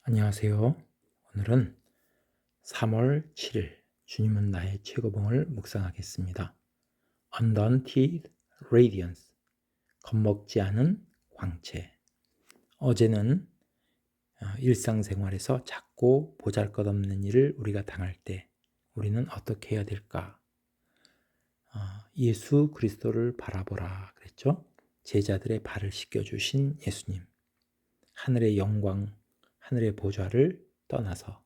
안녕하세요. 오늘은 3월 7일 주님은 나의 최고봉을 묵상하겠습니다. Undaunted Radiance, 겁먹지 않은 광채. 어제는 일상생활에서 작고 보잘것없는 일을 우리가 당할 때 우리는 어떻게 해야 될까? 예수 그리스도를 바라보라 그랬죠. 제자들의 발을 씻겨주신 예수님, 하늘의 영광, 하늘의 보좌를 떠나서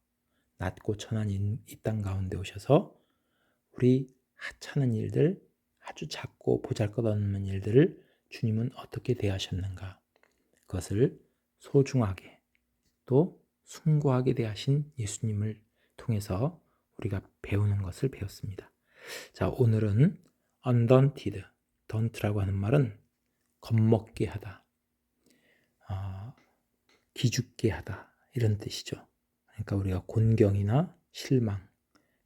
낮고 천한 이 땅 가운데 오셔서 우리 하찮은 일들, 아주 작고 보잘것없는 일들을 주님은 어떻게 대하셨는가, 그것을 소중하게 또 숭고하게 대하신 예수님을 통해서 우리가 배우는 것을 배웠습니다. 자, 오늘은 undaunted, daunt라고 하는 말은 겁먹게 하다, 기죽게 하다, 이런 뜻이죠. 그러니까 우리가 곤경이나 실망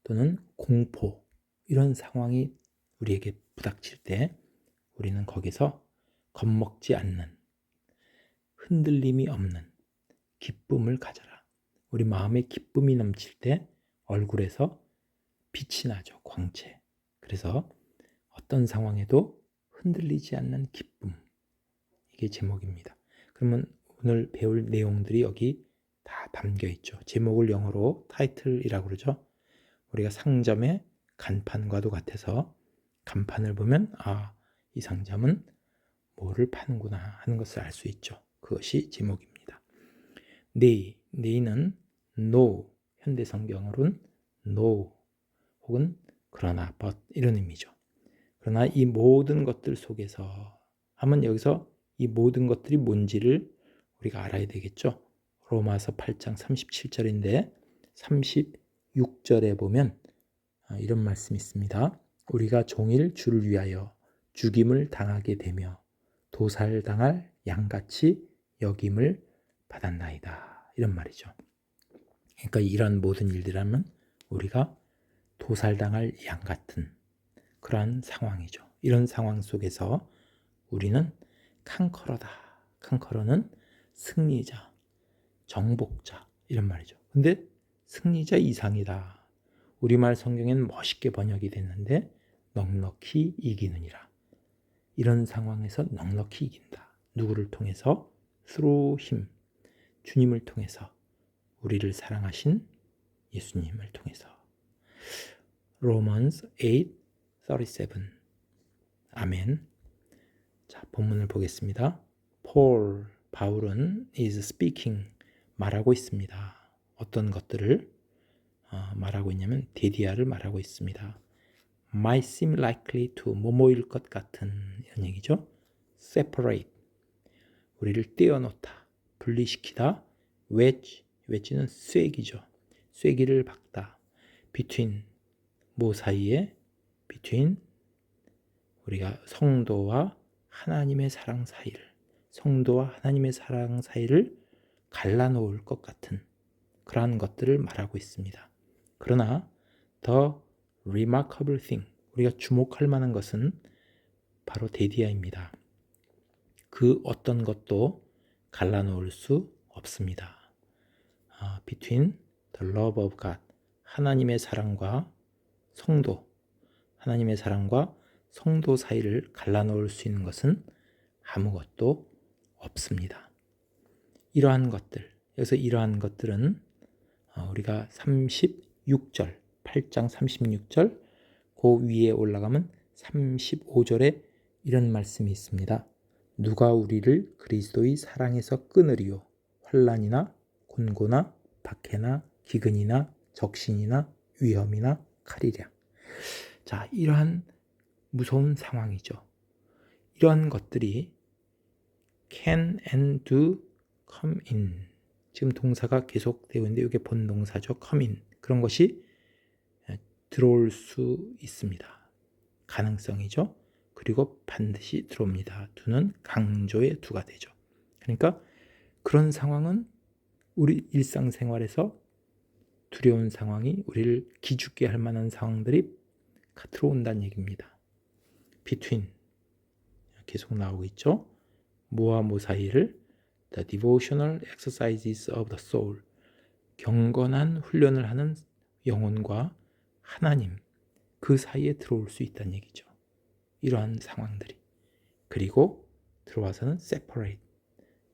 또는 공포, 이런 상황이 우리에게 부닥칠 때 우리는 거기서 겁먹지 않는, 흔들림이 없는 기쁨을 가져라. 우리 마음에 기쁨이 넘칠 때 얼굴에서 빛이 나죠. 광채. 그래서 어떤 상황에도 흔들리지 않는 기쁨, 이게 제목입니다. 그러면 오늘 배울 내용들이 여기 다 담겨 있죠. 제목을 영어로 타이틀이라고 그러죠. 우리가 상점의 간판과도 같아서 간판을 보면 이 상점은 뭐를 파는구나 하는 것을 알 수 있죠. 그것이 제목입니다. 네는 no, 현대 성경으로는 no 혹은 그러나 but 이런 의미죠. 그러나 이 모든 것들 속에서 하면 여기서 이 모든 것들이 뭔지를 우리가 알아야 되겠죠. 로마서 8장 37절인데 36절에 보면 이런 말씀이 있습니다. 우리가 종일 주를 위하여 죽임을 당하게 되며 도살당할 양같이 여김을 받았나이다, 이런 말이죠. 그러니까 이런 모든 일들이라면 우리가 도살당할 양 같은 그러한 상황이죠. 이런 상황 속에서 우리는 컨커러다. 컨커러는 승리자, 정복자, 이런 말이죠. 근데 승리자 이상이다. 우리말 성경에는 멋있게 번역이 됐는데 넉넉히 이기느니라. 이런 상황에서 넉넉히 이긴다. 누구를 통해서? through him, 주님을 통해서, 우리를 사랑하신 예수님을 통해서. Romans 8:37. 아멘. 자, 본문을 보겠습니다. 바울은 is speaking, 말하고 있습니다. 어떤 것들을 말하고 있냐면 데디아를 말하고 있습니다. might seem likely to, 뭐뭐일 것 같은, 이런 얘기죠. separate, 우리를 떼어놓다, 분리시키다. wedge는 쐐기죠. 쐐기를 박다. between, 뭐 사이에? between, 우리가 성도와 하나님의 사랑 사이를, 성도와 하나님의 사랑 사이를 갈라놓을 것 같은 그러한 것들을 말하고 있습니다. 그러나 the remarkable thing, 우리가 주목할 만한 것은 바로 데디아입니다. 그 어떤 것도 갈라놓을 수 없습니다. between the love of God, 하나님의 사랑과 성도, 하나님의 사랑과 성도 사이를 갈라놓을 수 있는 것은 아무것도 없습니다. 이러한 것들, 여기서 이러한 것들은 우리가 36절, 8장 36절, 그 위에 올라가면 35절에 이런 말씀이 있습니다. 누가 우리를 그리스도의 사랑에서 끊으리요? 환난이나 곤고나 박해나 기근이나 적신이나 위험이나 칼이랴. 자, 이러한 무서운 상황이죠. 이러한 것들이 can and do come in. 지금 동사가 계속되고 있는데 이게 본동사죠. come in. 그런 것이 들어올 수 있습니다. 가능성이죠. 그리고 반드시 들어옵니다. 두는 강조의 두가 되죠. 그러니까 그런 상황은 우리 일상생활에서 두려운 상황이 우리를 기죽게 할 만한 상황들이 들어온다는 얘기입니다. between, 계속 나오고 있죠. 뭐와 뭐 사이를 the devotional exercises of the soul, 경건한 훈련을 하는 영혼과 하나님 그 사이에 들어올 수 있다는 얘기죠. 이러한 상황들이. 그리고 들어와서는 separate,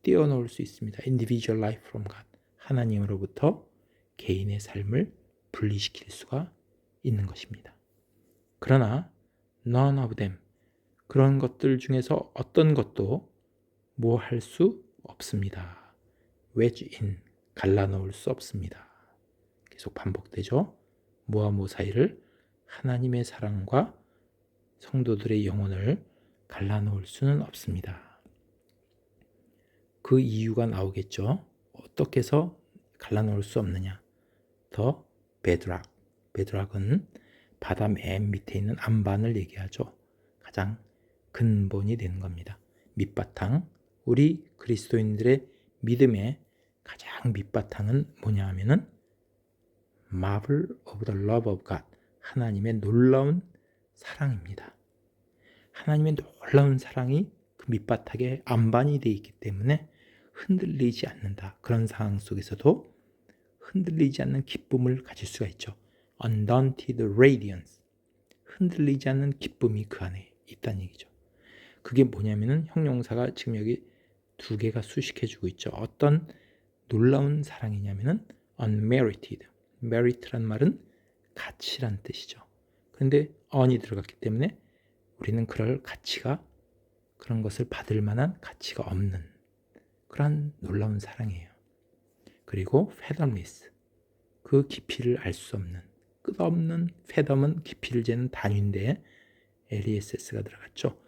떼어놓을 수 있습니다. individual life from God, 하나님으로부터 개인의 삶을 분리시킬 수가 있는 것입니다. 그러나 none of them, 그런 것들 중에서 어떤 것도 뭐 할 수 없습니다. wedge in, 갈라놓을 수 없습니다. 계속 반복되죠. 뭐와 뭐 사이를, 하나님의 사랑과 성도들의 영혼을 갈라놓을 수는 없습니다. 그 이유가 나오겠죠. 어떻게 해서 갈라놓을 수 없느냐. 더 베드락, 베드락은 바다 맨 밑에 있는 안반을 얘기하죠. 가장 근본이 되는 겁니다. 밑바탕, 우리 그리스도인들의 믿음의 가장 밑바탕은 뭐냐 하면은 marvel of the love of God, 하나님의 놀라운 사랑입니다. 하나님의 놀라운 사랑이 그 밑바탕에 안반이 되어 있기 때문에 흔들리지 않는다. 그런 상황 속에서도 흔들리지 않는 기쁨을 가질 수가 있죠. undaunted radiance, 흔들리지 않는 기쁨이 그 안에 있다는 얘기죠. 그게 뭐냐면은 형용사가 지금 여기 두 개가 수식해주고 있죠. 어떤 놀라운 사랑이냐면은 unmerited, merit란 말은 가치란 뜻이죠. 그런데 on이 들어갔기 때문에 우리는 그럴 가치가, 그런 것을 받을 만한 가치가 없는 그런 놀라운 사랑이에요. 그리고 fathomless, 그 깊이를 알 수 없는, 끝없는, fathom은 깊이를 재는 단위인데 LESS가 들어갔죠.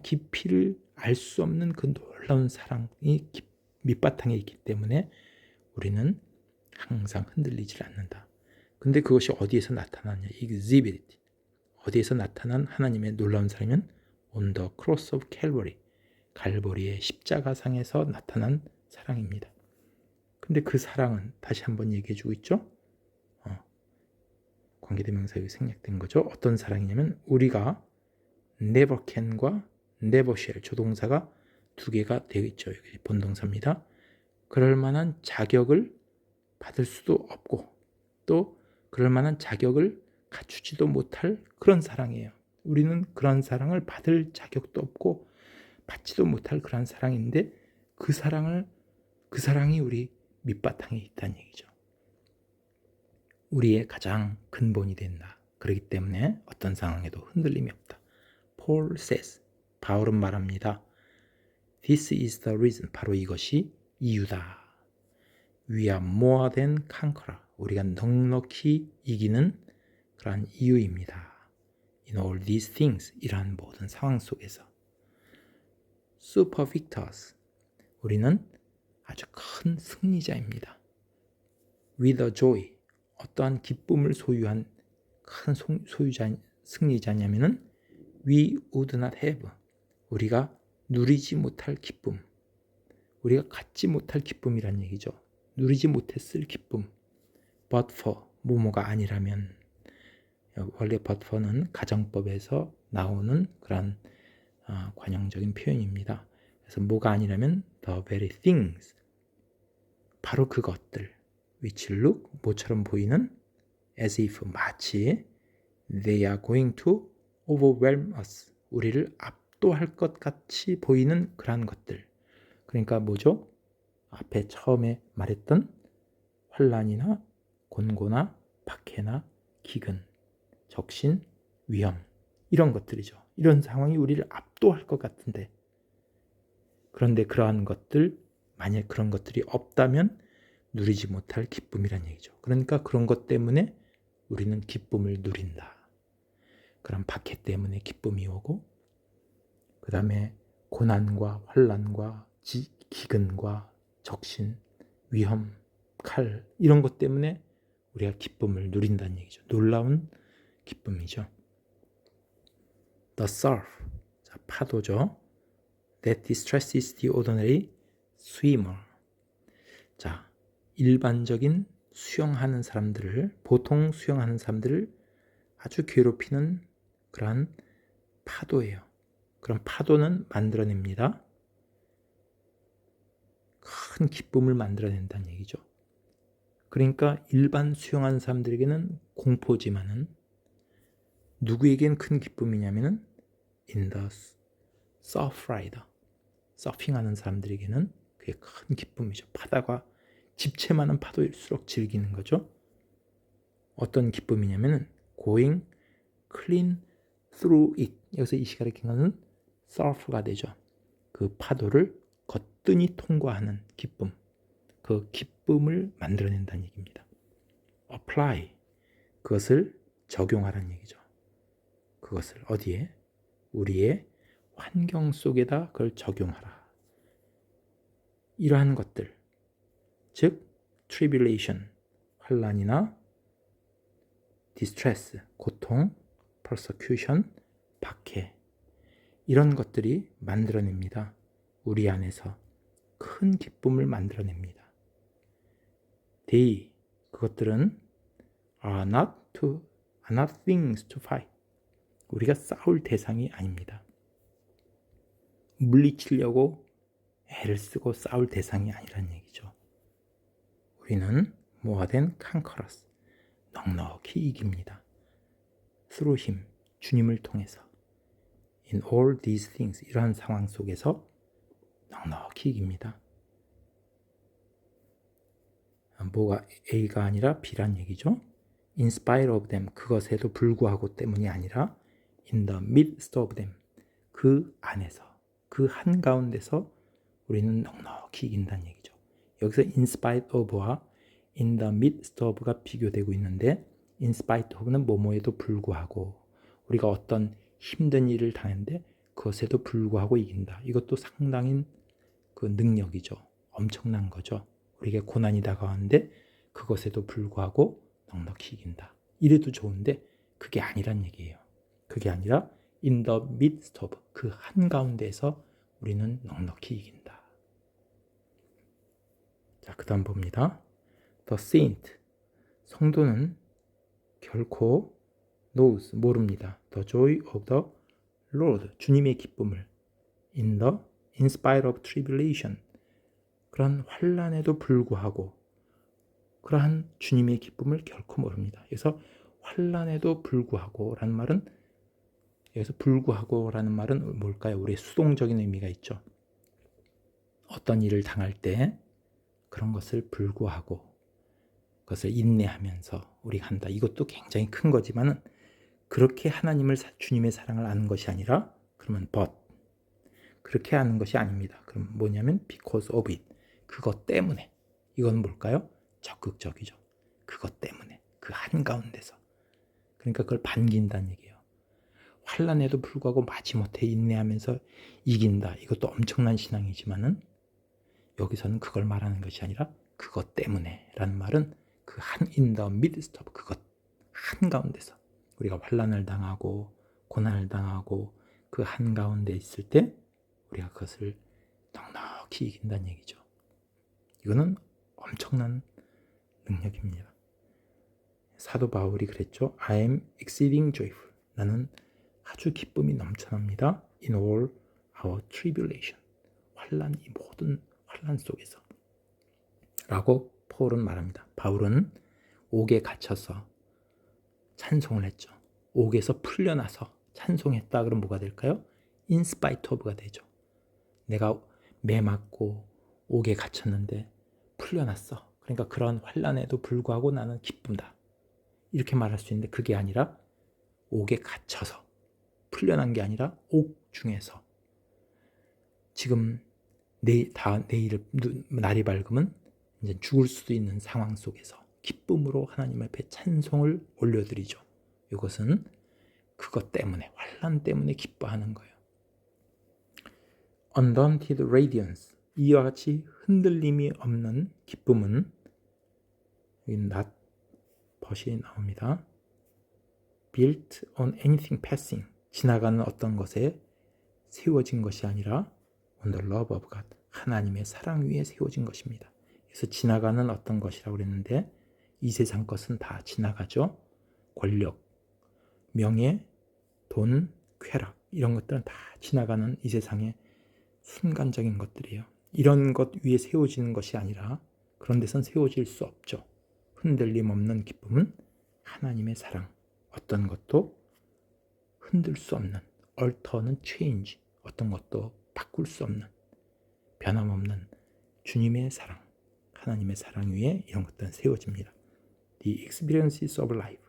깊이를 알 수 없는 그 놀라운 사랑이 밑바탕에 있기 때문에 우리는 항상 흔들리질 않는다. 근데 그것이 어디에서 나타나냐? exhibited, 어디에서 나타난 하나님의 놀라운 사랑은 on the cross of Calvary, 갈보리의 십자가상에서 나타난 사랑입니다. 근데 그 사랑은 다시 한번 얘기해주고 있죠. 관계대명사 여기 생략된 거죠. 어떤 사랑이냐면 우리가 never can과 never shall, 조동사가 두 개가 되어 있죠. 여기 본동사입니다. 그럴 만한 자격을 받을 수도 없고 또 그럴 만한 자격을 갖추지도 못할 그런 사랑이에요. 우리는 그런 사랑을 받을 자격도 없고 받지도 못할 그런 사랑인데 그 사랑이 우리 밑바탕에 있다는 얘기죠. 우리의 가장 근본이 된다. 그렇기 때문에 어떤 상황에도 흔들림이 없다. Paul says, 바울은 말합니다. This is the reason, 바로 이것이 이유다. We are more than conqueror, 우리가 넉넉히 이기는 그러한 이유입니다. In all these things, 이러한 모든 상황 속에서 super victors, 우리는 아주 큰 승리자입니다. With a joy, 어떠한 기쁨을 소유한 큰 승리자냐면은 we would not have, 우리가 누리지 못할 기쁨, 우리가 갖지 못할 기쁨이란 얘기죠. 누리지 못했을 기쁨. but for, 뭐뭐가 아니라면, 원래 but for는 가정법에서 나오는 그런 관용적인 표현입니다. 그래서 뭐가 아니라면 the very things, 바로 그것들, which look, 뭐처럼 보이는, as if, 마치 they are going to overwhelm us, 우리를 압도할 것 같이 보이는 그러한 것들. 그러니까 뭐죠? 앞에 처음에 말했던 환난이나 곤고나 박해나 기근, 적신, 위험, 이런 것들이죠. 이런 상황이 우리를 압도할 것 같은데, 그런데 그러한 것들, 만약 그런 것들이 없다면 누리지 못할 기쁨이란 얘기죠. 그러니까 그런 것 때문에 우리는 기쁨을 누린다. 그런 박해 때문에 기쁨이 오고, 그 다음에 고난과 환난과 기근과 적신, 위험, 칼, 이런 것 때문에 우리가 기쁨을 누린다는 얘기죠. 놀라운 기쁨이죠. The surf, 자, 파도죠. That distresses the ordinary swimmer. 자, 일반적인 수영하는 사람들을, 보통 수영하는 사람들을 아주 괴롭히는 그러한 파도예요. 그런 파도는 만들어냅니다. 큰 기쁨을 만들어낸다는 얘기죠. 그러니까 일반 수영하는 사람들에게는 공포지만은 누구에겐 큰 기쁨이냐면은 in the surf rider, 서핑하는 사람들에게는 그게 큰 기쁨이죠. 바다가 집채만한 파도일수록 즐기는 거죠. 어떤 기쁨이냐면은 going clean through it. 여기서 이 시가를 긴 surf가 되죠. 그 파도를 거뜬히 통과하는 기쁨. 그 기쁨을 만들어낸다는 얘기입니다. apply. 그것을 적용하라는 얘기죠. 그것을 어디에? 우리의 환경 속에다 그걸 적용하라. 이러한 것들, 즉 tribulation, 환난이나 distress, 고통, persecution, 박해, 이런 것들이 만들어냅니다. 우리 안에서 큰 기쁨을 만들어냅니다. They, 그것들은 are not things to fight. 우리가 싸울 대상이 아닙니다. 물리치려고 애를 쓰고 싸울 대상이 아니란 얘기죠. 우리는 more than conquerors, 넉넉히 이깁니다. through him, 주님을 통해서. in all these things, 이러한 상황 속에서 넉넉히 이깁니다. 뭐가 A가 아니라 B란 얘기죠. in spite of them, 그것에도 불구하고 때문이 아니라 in the midst of them, 그 안에서, 그 한가운데서 우리는 넉넉히 이긴다는 얘기죠. 여기서 in spite of와 in the midst of가 비교되고 있는데 in spite of는 뭐뭐에도 불구하고, 우리가 어떤 힘든 일을 당했는데 그것에도 불구하고 이긴다. 이것도 상당히 그 능력이죠. 엄청난 거죠. 우리에게 고난이 다가왔는데 그것에도 불구하고 넉넉히 이긴다. 이래도 좋은데 그게 아니란 얘기예요. 그게 아니라 in the midst of, 그 한가운데에서 우리는 넉넉히 이긴다. 자, 그 다음 봅니다. The saint, 성도는 결코 knows, 모릅니다. The joy of the Lord, 주님의 기쁨을. in spite of tribulation, 그런 환난에도 불구하고 그러한 주님의 기쁨을 결코 모릅니다. 그래서 환난에도 불구하고 라는 말은, 여기서 불구하고 라는 말은 뭘까요? 우리의 수동적인 의미가 있죠. 어떤 일을 당할 때 그런 것을 불구하고 그것을 인내하면서 우리가 한다. 이것도 굉장히 큰 거지만은 그렇게 하나님을, 주님의 사랑을 아는 것이 아니라, 그러면 but, 그렇게 아는 것이 아닙니다. 그럼 뭐냐면 because of it, 그것 때문에. 이건 뭘까요? 적극적이죠. 그것 때문에, 그 한가운데서. 그러니까 그걸 반긴다는 얘기예요. 환난에도 불구하고 마지못해 인내하면서 이긴다. 이것도 엄청난 신앙이지만은 여기서는 그걸 말하는 것이 아니라 그것 때문에 라는 말은 그 in the midst of, 그것 한가운데서 우리가 환난을 당하고 고난을 당하고 그 한가운데 있을 때 우리가 그것을 넉넉히 이긴다는 얘기죠. 이거는 엄청난 능력입니다. 사도 바울이 그랬죠. I am exceeding joyful. 나는 아주 기쁨이 넘쳐납니다. In all our tribulation. 환난, 이 모든 환난 속에서. 라고 바울은 말합니다. 바울은 옥에 갇혀서 찬송을 했죠. 옥에서 풀려나서 찬송했다. 그럼 뭐가 될까요? In spite of가 되죠. 내가 매 맞고 옥에 갇혔는데 풀려났어. 그러니까 그런 환난에도 불구하고 나는 기쁜다. 이렇게 말할 수 있는데 그게 아니라 옥에 갇혀서 풀려난 게 아니라 옥 중에서 지금 내일 날이 밝으면 이제 죽을 수도 있는 상황 속에서 기쁨으로 하나님 앞에 찬송을 올려드리죠. 이것은 그것 때문에, 환난 때문에 기뻐하는 거예요. Undaunted radiance, 이와 같이 흔들림이 없는 기쁨은, 여기 not 벗이 나옵니다. Built on anything passing, 지나가는 어떤 것에 세워진 것이 아니라 on the love of God, 하나님의 사랑 위에 세워진 것입니다. 그래서 지나가는 어떤 것이라고 그랬는데 이 세상 것은 다 지나가죠. 권력, 명예, 돈, 쾌락, 이런 것들은 다 지나가는 이 세상의 순간적인 것들이에요. 이런 것 위에 세워지는 것이 아니라 그런 데선 세워질 수 없죠. 흔들림 없는 기쁨은 하나님의 사랑. 어떤 것도 흔들 수 없는, 얼터는 change, 어떤 것도 바꿀 수 없는, 변함없는 주님의 사랑, 하나님의 사랑 위에 이런 것들은 세워집니다. The experiences of life,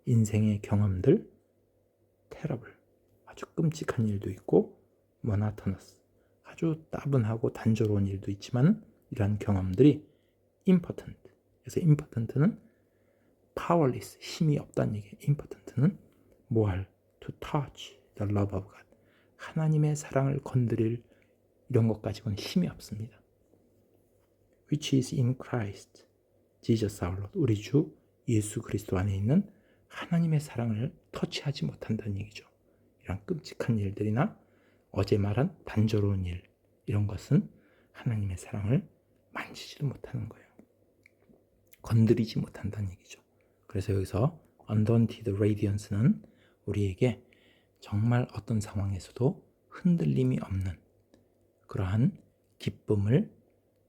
인생의 경험들, terrible, 아주 끔찍한 일도 있고, monotonous, 아주 따분하고 단조로운 일도 있지만 이러한 경험들이 important, 그래서 important는 powerless, 힘이 없다는 얘기예요. important는 뭐할, to touch the love of God, 하나님의 사랑을 건드릴 이런 것 가지고는 힘이 없습니다. which is in Christ, Jesus our Lord, 우리 주 예수 그리스도 안에 있는 하나님의 사랑을 터치하지 못한다는 얘기죠. 이런 끔찍한 일들이나 어제 말한 단조로운 일, 이런 것은 하나님의 사랑을 만지지도 못하는 거예요. 건드리지 못한다는 얘기죠. 그래서 여기서 undaunted radiance는 우리에게 정말 어떤 상황에서도 흔들림이 없는 그러한 기쁨을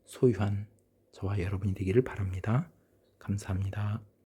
소유한 저와 여러분이 되기를 바랍니다. 감사합니다.